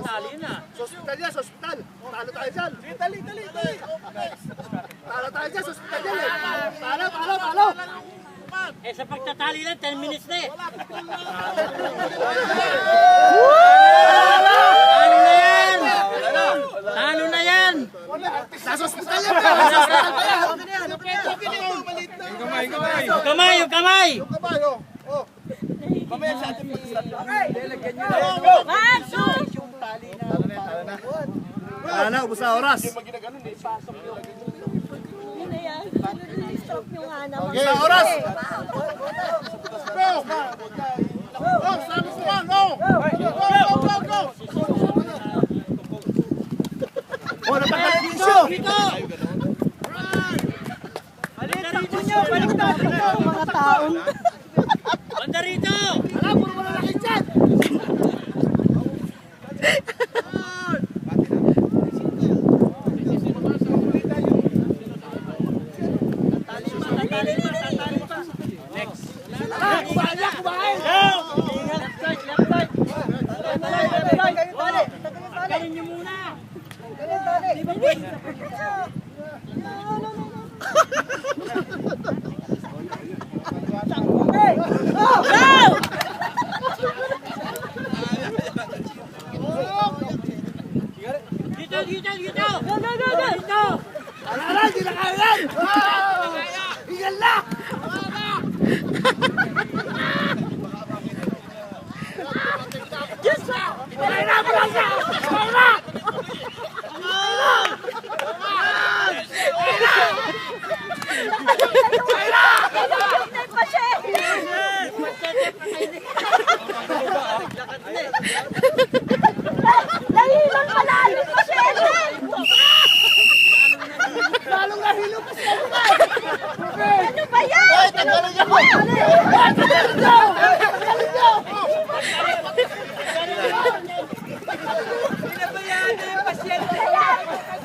Hospital yan, hospital. Talo tayo dyan. Talo tayo dyan, hospital yan eh. Talo. Eh sa pagtatali lang, 10 minutes na eh. Talo na yan! Nasa hospital yan. Nasa hospital pa yan. Yung kamay! Yung kamay, oh. Mamaya sa ating mag-start. Talo na, ubus na oras. Yun na yan. Stop yung ana. Okay, sa oras. Go! Go! Sabi ko lang, go! Go! Oh, napakalisyo! Mga taon. Banda rito! Alam, puro mo na lakit dyan! Kumain! Galing niyo muna! Dito! Dito! Alala, hindi na kaya yan! Iyan na! Yes, sir! Palay na! Nahilang malalim pa siya! Lalong nahilo pa siya! Ano ba yan? Ay, tagalin niyo! Tagalin niyo!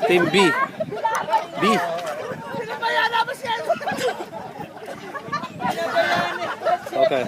Team B. B. Pinabayaan na ba siya? Okay.